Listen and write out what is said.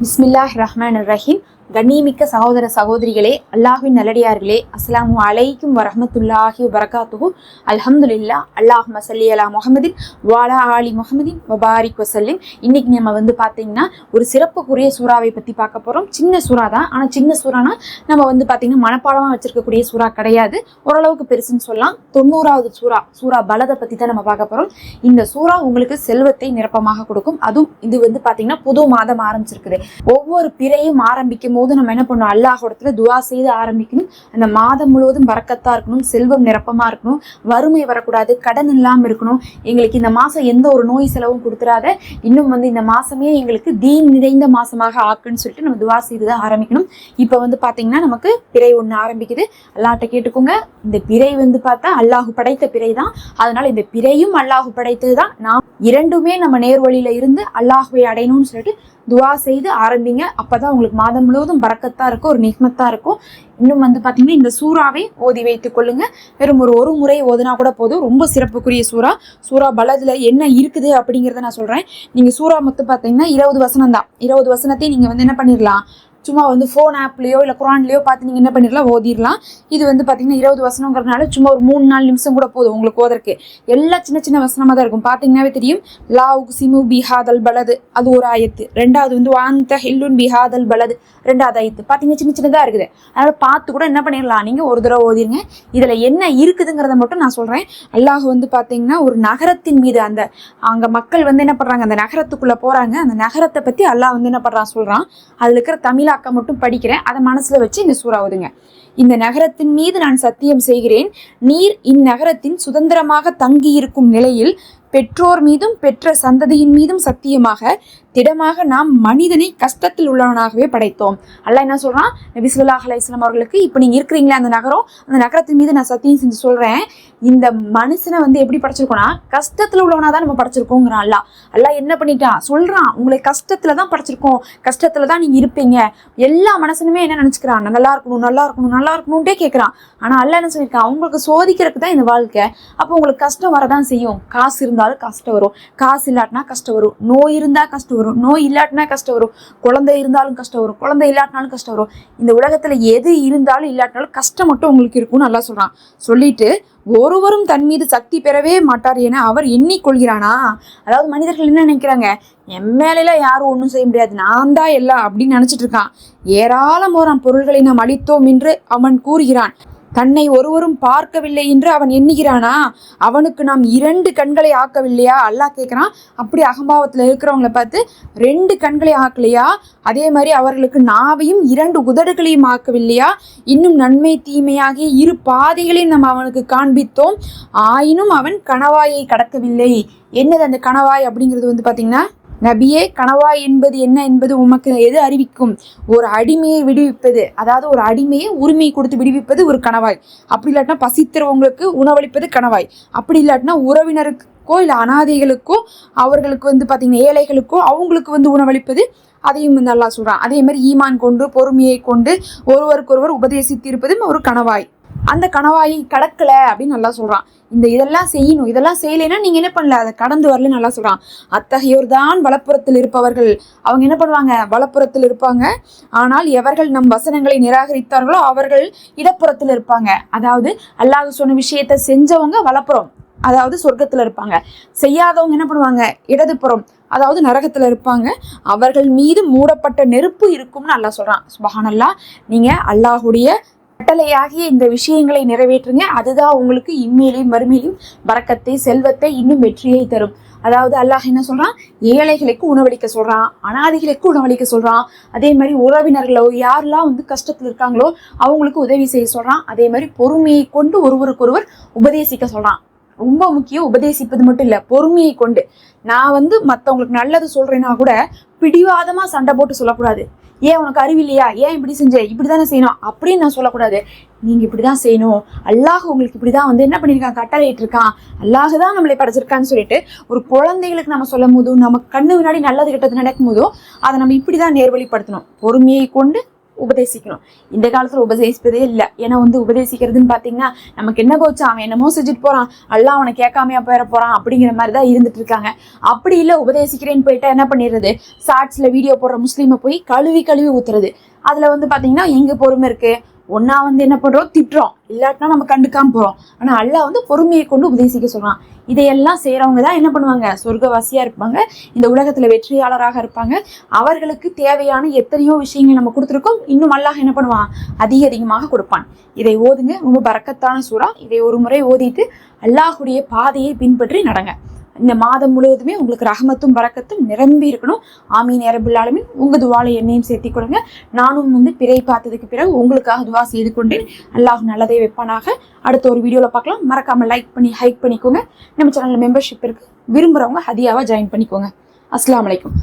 பிஸ்மில்லாஹ் ரஹ்மான் ரஹீம். கண்ணியமிக்க சகோதர சகோதரிகளே, அல்லாஹ்வின் நல்லடியார்களே, அஸ்ஸலாமு அலைக்கும் வரஹ்மத்துல்லாஹி வபரகாத்துஹு. அல்ஹம்துலில்லாஹ். அல்லாஹும்ம ஸல்லி அலா முஹம்மதின் வஅலா ஆலி முஹம்மதின் வபாரிக் வஸல்லிம். இன்னைக்கு நம்ம பார்த்தீங்கன்னா ஒரு சிறப்புக்குரிய சூறாவை பற்றி பார்க்க போகிறோம். சின்ன சூறா தான், ஆனால் சின்ன சூறானா நம்ம பார்த்தீங்கன்னா மனப்பாடமாக வச்சிருக்கக்கூடிய சூறா கிடையாது, ஓரளவுக்கு பெருசுன்னு சொல்லலாம். 90வது சூறா பலதை பற்றி தான் நம்ம பார்க்க போகிறோம். இந்த சூறா உங்களுக்கு செல்வத்தை நிரப்பமாக கொடுக்கும். அதுவும் இது பார்த்தீங்கன்னா புது மாதம் ஆரம்பிச்சிருக்குது. ஒவ்வொரு பிறையும் ஆரம்பிக்கும் போது நம்ம என்ன பண்ணணும், அல்லாஹ்விடத்துல துஆ செய்து ஆரம்பிக்கணும். அந்த மாதம் முழுவதும் பரக்கத்தா இருக்கணும், செல்வம் நிரப்பமா இருக்கணும், வறுமை வரக்கூடாது, கடன் இல்லாமல் இருக்கணும். எங்களுக்கு இந்த மாசம் எந்த ஒரு நோய் செலவும் கொடுத்துடாத, இன்னும் இந்த மாசமே எங்களுக்கு தீன் நிறைந்த மாசமாக ஆக்குன்னு சொல்லிட்டு நம்ம துஆ செய்துதான் ஆரம்பிக்கணும். இப்ப பாத்தீங்கன்னா நமக்கு பிறை ஒண்ணு ஆரம்பிக்குது. அல்லாஹ்ட்ட கேட்டுக்கோங்க. இந்த பிறை பார்த்தா அல்லாஹ் படைத்த பிறை தான். அதனால இந்த பிறையும் அல்லாஹ் படைத்ததுதான். நாம் இரண்டுமே நம்ம நேர்வழியில இருந்து அல்லாஹ்வை அடையணும்னு சொல்லிட்டு துஆ செய்து ஆரம்பிங்க. அப்பதான் உங்களுக்கு மாதம் முழுவதும் பரக்கத்தா இருக்கும், ஒரு நிஹ்மத்தா இருக்கும். இன்னும் பாத்தீங்கன்னா இந்த சூறாவை ஓதி வைத்துக் கொள்ளுங்க. வெறும் ஒரு முறை ஓதுனா கூட போதும். ரொம்ப சிறப்புக்குரிய சூறா பலதுல என்ன இருக்குது அப்படிங்கிறத நான் சொல்றேன். நீங்க சூறா மொத்தம் பாத்தீங்கன்னா 20 வசனம் தான். 20 வசனத்தை நீங்க என்ன பண்ணிடலாம், சும்மா ஃபோன் ஆப்லயோ இல்லை குரான்லயோ பார்த்து நீங்கள் என்ன பண்ணிடலாம், ஓதிடலாம். இது பார்த்தீங்கன்னா 20 வசனங்கிறதுனால சும்மா ஒரு 3-4 நிமிஷம் கூட போதும் உங்களுக்கு ஓதற்கு. எல்லாம் சின்ன சின்ன வசனமாக தான் இருக்கும். பார்த்தீங்கன்னாவே தெரியும். லா உக்ஸிமு பிஹாதல் பலது, அது ஒரு ஆயத்து. ரெண்டாவது வாந்த ஹில்லுன் பிஹாதல் பலது, ரெண்டாவது ஆயத்து. பார்த்தீங்கன்னா சின்ன சின்னதாக இருக்குது. அதனால பார்த்து கூட என்ன பண்ணிடலாம், நீங்கள் ஒரு தடவை ஓதிருங்க. இதில் என்ன இருக்குதுங்கிறத மட்டும் நான் சொல்கிறேன். அல்லாஹ் பார்த்தீங்கன்னா ஒரு நகரத்தின் மீது அங்கே மக்கள் என்ன பண்ணுறாங்க, அந்த நகரத்துக்குள்ளே போகிறாங்க. அந்த நகரத்தை பற்றி அல்லாஹ் என்ன பண்ணுறான் சொல்கிறான். அதில் இருக்கிற தமிழ் மட்டும் படிக்கிறேன், அதை மனசுல வச்சு இந்த சூறா ஓதுங்க. இந்த நகரத்தின் மீது நான் சத்தியம் செய்கிறேன், நீர் இந்நகரத்தின் சுதந்திரமாக தங்கியிருக்கும் நிலையில் பெற்றோர் மீதும் பெற்ற சந்ததியின் மீதும் சத்தியமாக திடமாக நாம் மனிதனை கஷ்டத்தில் உள்ளவனாகவே படைத்தோம். அல்லாஹ் என்ன சொல்றான், நபி ஸல்லல்லாஹு அலைஹி வஸல்லம் அவர்களுக்கு, இப்ப நீங்க இருக்கிறீங்களே அந்த நகரம், அந்த நகரத்தின் மீது நான் சத்தியம் செஞ்சு சொல்றேன், இந்த மனுஷனை எப்படி படைச்சிருக்கோம்னா கஷ்டத்துல உள்ளவனா தான் நம்ம படைச்சிருக்கோங்கிறான். அல்லாஹ் என்ன பண்ணிட்டான் சொல்றான், உங்களை கஷ்டத்துல தான் படைச்சிருக்கோம், கஷ்டத்துல தான் நீங்க இருப்பீங்க. எல்லா மனுஷனுமே என்ன நினைச்சுக்கிறான், நல்லா இருக்கணும் நல்லா இருக்கணும் நல்லா இருக்கணும்ட்டே கேட்கறான். ஆனா அல்லாஹ் என்ன சொல்லியிருக்கான், உங்களுக்கு சோதிக்கிறதுக்கு தான் இந்த வாழ்க்கை. அப்போ உங்களுக்கு கஷ்டம் வரதான் செய்யும். காசு இருந்தாலும் கஷ்டம் வரும், காசு இல்லாட்டினா கஷ்டம் வரும், நோய் இருந்தா கஷ்டம் வரும், நோய் இல்லாட்டினா கஷ்டம் வரும், குழந்தை இருந்தாலும் கஷ்டம் வரும், குழந்தை இல்லாட்டினாலும் கஷ்டம் வரும். இந்த உலகத்துல எது இருந்தாலும் இல்லாட்டினாலும் கஷ்டம் மட்டும் உங்களுக்கு இருக்கும்னு நல்லா சொல்றான். சொல்லிட்டு ஒருவரும் தன் மீது சக்தி பெறவே மாட்டார் என அவர் எண்ணிக்கொள்கிறானா. அதாவது மனிதர்கள் என்ன நினைக்கிறாங்க, என் மேல யாரும் ஒன்றும் செய்ய முடியாது, நான் தான் எல்லாம் அப்படின்னு நினைச்சிட்டு இருக்கான். ஏராளமான பொருள்களை நாம் அளித்தோம் என்று அவன் கூறுகிறான். தன்னை ஒருவரும் பார்க்கவில்லை என்று அவன் எண்ணுகிறானா. அவனுக்கு நாம் 2 கண்களை ஆக்கவில்லையா. அல்லாஹ் கேட்கிறான், அப்படி அகம்பாவத்தில் இருக்கிறவங்களை பார்த்து 2 கண்களை ஆக்கலையா, அதே மாதிரி அவர்களுக்கு நாவையும் 2 உதடுகளையும் ஆக்கவில்லையா. இன்னும் நன்மை தீமையாகிய 2 பாதைகளையும் நம்ம அவனுக்கு காண்பித்தோம், ஆயினும் அவன் கணவாயை கடக்கவில்லை. என்னது அந்த கணவாய் அப்படிங்கிறது பார்த்தீங்கன்னா, நபியே, கணவாய் என்பது என்ன என்பது உமக்கு எது அறிவிக்கும். ஒரு அடிமையை விடுவிப்பது, அதாவது ஒரு அடிமையை உரிமை கொடுத்து விடுவிப்பது ஒரு கணவாய். அப்படி இல்லாட்டினா பசித்திரவங்களுக்கு உணவளிப்பது கணவாய். அப்படி இல்லாட்டினா உறவினருக்கோ இல்லை அனாதைகளுக்கோ அவர்களுக்கு பார்த்தீங்கன்னா ஏழைகளுக்கோ அவங்களுக்கு உணவளிப்பது, அதையும் அல்லாஹ் சொல்றான். அதே மாதிரி ஈமான் கொண்டு பொறுமையை கொண்டு ஒருவருக்கொருவர் உபதேசித்து இருப்பதும் ஒரு கணவாய். அந்த கணவாயை கடக்கல அப்படின்னு நல்லா சொல்றான். இதெல்லாம் செய்யணும், இதெல்லாம் செய்யலைன்னா நீங்க என்ன பண்ணல, அதை கடந்து வரலன்னு நல்லா சொல்றான். அத்தகையோர் தான் வலப்புறத்தில் இருப்பவர்கள். அவங்க என்ன பண்ணுவாங்க, வலப்புறத்தில் இருப்பாங்க. ஆனால் எவர்கள் நம் வசனங்களை நிராகரித்தார்களோ அவர்கள் இடப்புறத்தில் இருப்பாங்க. அதாவது அல்லாஹ் சொன்ன விஷயத்தை செஞ்சவங்க வலப்புறம், அதாவது சொர்க்கத்துல இருப்பாங்க. செய்யாதவங்க என்ன பண்ணுவாங்க, இடதுபுறம், அதாவது நரகத்துல இருப்பாங்க. அவர்கள் மீது மூடப்பட்ட நெருப்பு இருக்கும்னு அல்லாஹ் சொல்றான். சுப்ஹானல்லாஹ். நீங்க அல்லாஹுடைய கட்டளையாகிய இந்த விஷயங்களை நிறைவேற்றுங்க. அதுதான் உங்களுக்கு இம்மையிலையும் மறுமையிலும் பரக்கத்தை, செல்வத்தை, இன்னும் வெற்றியை தரும். அதாவது அல்லாஹ் என்ன சொல்றான், ஏழைகளுக்கு உணவளிக்க சொல்றான், அனாதைகளுக்கு உணவளிக்க சொல்றான். அதே மாதிரி உறவினர்களோ யாரெல்லாம் கஷ்டத்துல இருக்காங்களோ அவங்களுக்கு உதவி செய்ய சொல்றான். அதே மாதிரி பொறுமையை கொண்டு ஒருவருக்கொருவர் உபதேசிக்க சொல்றான். ரொம்ப முக்கியம், உபதேசிப்பது மட்டும் இல்ல, பொறுமையை கொண்டு. நான் மற்றவங்களுக்கு நல்லது சொல்றேன்னா கூட பிடிவாதமா சண்டை போட்டு சொல்லக்கூடாது. ஏன் உனக்கு அறிவில்லையா, ஏன் இப்படி செஞ்ச, இப்படிதானே செய்யணும் அப்படின்னு நான் சொல்லக்கூடாது. நீங்க இப்படிதான் செய்யணும், அல்லாஹ் உங்களுக்கு இப்படிதான் என்ன பண்ணியிருக்கான், கட்டளையிட்டு இருக்கான், அல்லாஹ் தான் நம்மளை படைச்சிருக்கான்னு சொல்லிட்டு ஒரு குழந்தைகளுக்கு நம்ம சொல்லும் போதும், நம்ம கண்ணு முன்னாடி நல்லது கெட்டது நடக்கும் போதோ அதை நம்ம இப்படிதான் நேர்வழிப்படுத்தணும். பொறுமையை கொண்டு உபதேசிக்கணும். இந்த காலத்துல உபதேசிப்பதே இல்லை. ஏன்னா வந்து உபதேசிக்கிறதுன்னு பாத்தீங்கன்னா நமக்கு என்ன போச்சு, அவன் என்னமோ செஞ்சுட்டு போறான், அல்லாஹ் அவனை கேட்காமையா போயிட போறான் அப்படிங்கிற மாதிரிதான் இருந்துட்டு இருக்காங்க. அப்படி இல்லை, உபதேசிக்கிறேன்னு போயிட்டா என்ன பண்ணிடுறது, ஷார்ட்ஸ்ல வீடியோ போடுற முஸ்லீமை போய் கழுவி கழுவி ஊத்துறது. அதுல வந்து பாத்தீங்கன்னா எங்க பொறுமை இருக்கு? ஒன்னா வந்து என்ன பண்றோம், திட்டுறோம், இல்லாட்டினா நம்ம கண்டுக்காம போறோம். ஆனா அல்லாஹ் வந்து பொறுமையை கொண்டு உபதேசிக்க சொல்றான். இதையெல்லாம் செய்யறவங்க தான் என்ன பண்ணுவாங்க, சொர்க்கவாசியா இருப்பாங்க, இந்த உலகத்துல வெற்றியாளராக இருப்பாங்க. அவர்களுக்கு தேவையான எத்தனையோ விஷயங்கள் நம்ம கொடுத்துருக்கோம், இன்னும் அல்லாஹ் என்ன பண்ணுவான், அதிகமாக கொடுப்பான். இதை ஓதுங்க, ரொம்ப பரக்கத்தான சூறா. இதை ஒரு முறை ஓதிட்டு அல்லாஹுடைய பாதையை பின்பற்றி நடங்க. இந்த மாதம் முழுவதுமே உங்களுக்கு ரஹமத்தும் பரக்கத்தும் நிரம்பி இருக்கணும். ஆமீன் யா ரப்பல் ஆலமீன். உங்க துவாலை என்னையும் சேர்த்தி கொடுங்க. நானும் வந்து பிறை பார்த்ததுக்கு பிறகு உங்களுக்காக துவா செய்து கொண்டேன். அல்லாஹ் நல்லதை வைப்பானாக. அடுத்த ஒரு வீடியோல பார்க்கலாம். மறக்காம லைக் பண்ணி ஹைக் பண்ணிக்கோங்க. நம்ம சேனல்ல மெம்பர்ஷிப் இருக்கு, விரும்புறவங்க ஹதியாவா ஜாயின் பண்ணிக்கோங்க. அஸ்ஸலாமு அலைக்கும்.